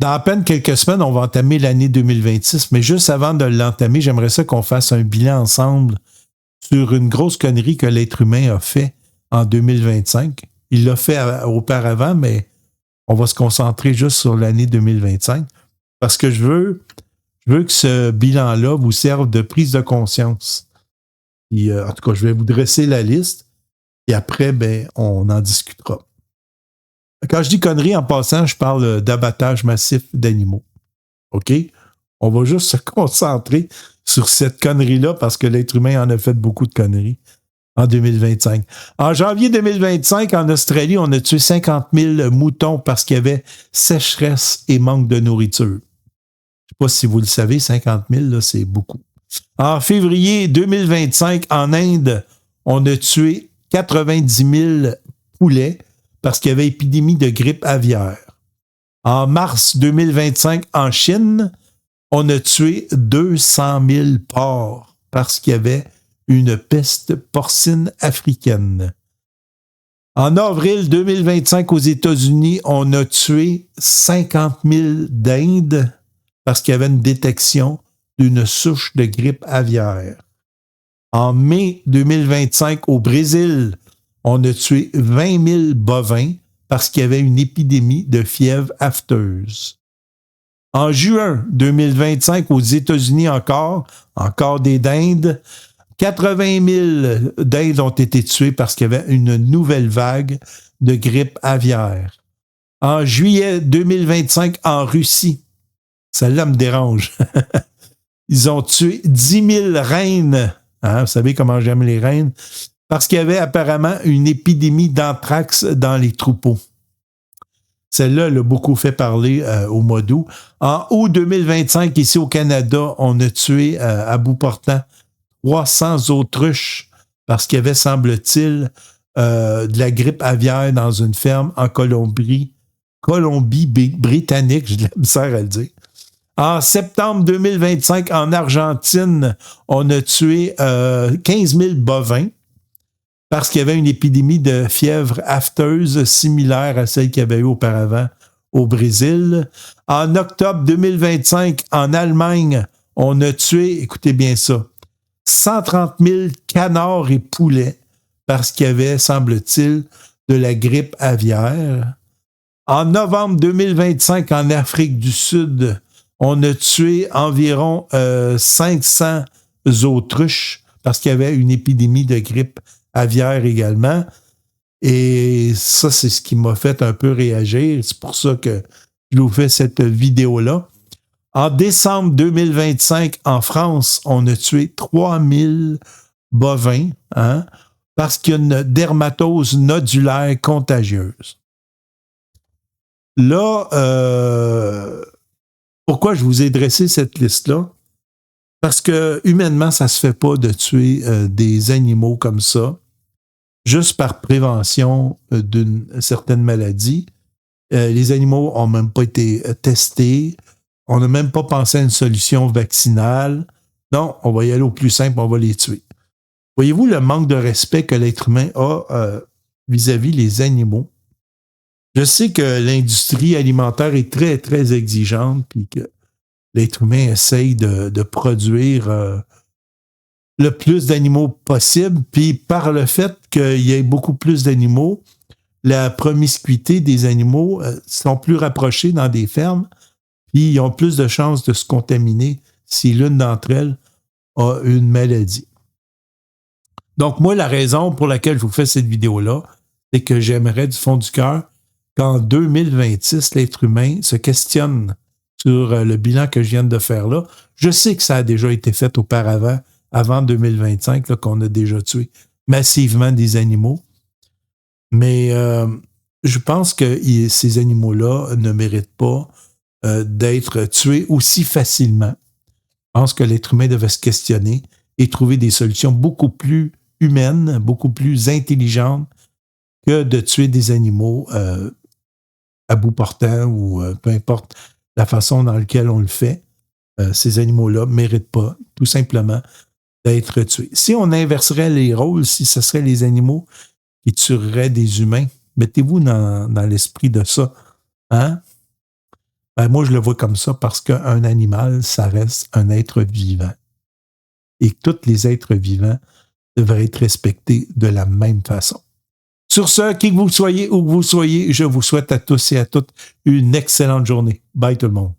Dans à peine quelques semaines, on va entamer l'année 2026, mais juste avant de l'entamer, j'aimerais ça qu'on fasse un bilan ensemble sur une grosse connerie que l'être humain a fait en 2025. Il l'a fait auparavant, mais on va se concentrer juste sur l'année 2025 parce que je veux que ce bilan-là vous serve de prise de conscience. Et, en tout cas, je vais vous dresser la liste et après, ben, on en discutera. Quand je dis conneries, en passant, je parle d'abattage massif d'animaux. OK? On va juste se concentrer sur cette connerie-là parce que l'être humain en a fait beaucoup de conneries en 2025. En janvier 2025, en Australie, on a tué 50 000 moutons parce qu'il y avait sécheresse et manque de nourriture. Je ne sais pas si vous le savez, 50 000, là, c'est beaucoup. En février 2025, en Inde, on a tué 90 000 poulets parce qu'il y avait épidémie de grippe aviaire. En mars 2025, en Chine, on a tué 200 000 porcs parce qu'il y avait une peste porcine africaine. En avril 2025, aux États-Unis, on a tué 50 000 dindes parce qu'il y avait une détection d'une souche de grippe aviaire. En mai 2025, au Brésil, on a tué 20 000 bovins parce qu'il y avait une épidémie de fièvre afteuse. En juin 2025, aux États-Unis encore des dindes, 80 000 dindes ont été tuées parce qu'il y avait une nouvelle vague de grippe aviaire. En juillet 2025, en Russie, celle-là me dérange, ils ont tué 10 000 rennes. Hein, vous savez comment j'aime les rennes? Parce qu'il y avait apparemment une épidémie d'anthrax dans les troupeaux. Celle-là, elle a beaucoup fait parler au mois d'août. En août 2025, ici au Canada, on a tué à bout portant 300 autruches parce qu'il y avait, semble-t-il, de la grippe aviaire dans une ferme en Colombie-Britannique, j'ai de la misère à le dire. En septembre 2025, en Argentine, on a tué 15 000 bovins parce qu'il y avait une épidémie de fièvre afteuse similaire à celle qu'il y avait eu auparavant au Brésil. En octobre 2025, en Allemagne, on a tué, écoutez bien ça, 130 000 canards et poulets parce qu'il y avait, semble-t-il, de la grippe aviaire. En novembre 2025, en Afrique du Sud, on a tué environ 500 autruches parce qu'il y avait une épidémie de grippe aviaire également. Et ça, c'est ce qui m'a fait un peu réagir. C'est pour ça que je vous fais cette vidéo-là. En décembre 2025, en France, on a tué 3000 bovins parce qu'il y a une dermatose nodulaire contagieuse. Là, pourquoi je vous ai dressé cette liste-là? Parce que humainement, ça ne se fait pas de tuer des animaux comme ça, juste par prévention d'une certaine maladie. Les animaux n'ont même pas été testés. On n'a même pas pensé à une solution vaccinale. Non, on va y aller au plus simple, on va les tuer. Voyez-vous le manque de respect que l'être humain a vis-à-vis les animaux? Je sais que l'industrie alimentaire est très, très exigeante, puis que l'être humain essaye de produire le plus d'animaux possible, puis par le fait qu'il y ait beaucoup plus d'animaux, la promiscuité des animaux sont plus rapprochés dans des fermes, puis ils ont plus de chances de se contaminer si l'une d'entre elles a une maladie. Donc moi, la raison pour laquelle je vous fais cette vidéo-là, c'est que j'aimerais du fond du cœur qu'en 2026, l'être humain se questionne sur le bilan que je viens de faire là. Je sais que ça a déjà été fait auparavant, avant 2025, là, qu'on a déjà tué massivement des animaux. Mais je pense que ces animaux-là ne méritent pas d'être tués aussi facilement. Je pense que l'être humain devait se questionner et trouver des solutions beaucoup plus humaines, beaucoup plus intelligentes que de tuer des animaux à bout portant ou peu importe la façon dans laquelle on le fait. Ces animaux-là ne méritent pas, tout simplement, d'être tués. Si on inverserait les rôles, si ce serait les animaux qui tueraient des humains, mettez-vous dans l'esprit de ça. Hein? Ben, moi, je le vois comme ça parce qu'un animal, ça reste un être vivant. Et tous les êtres vivants devraient être respectés de la même façon. Sur ce, qui que vous soyez, où que vous soyez, je vous souhaite à tous et à toutes une excellente journée. Bye tout le monde.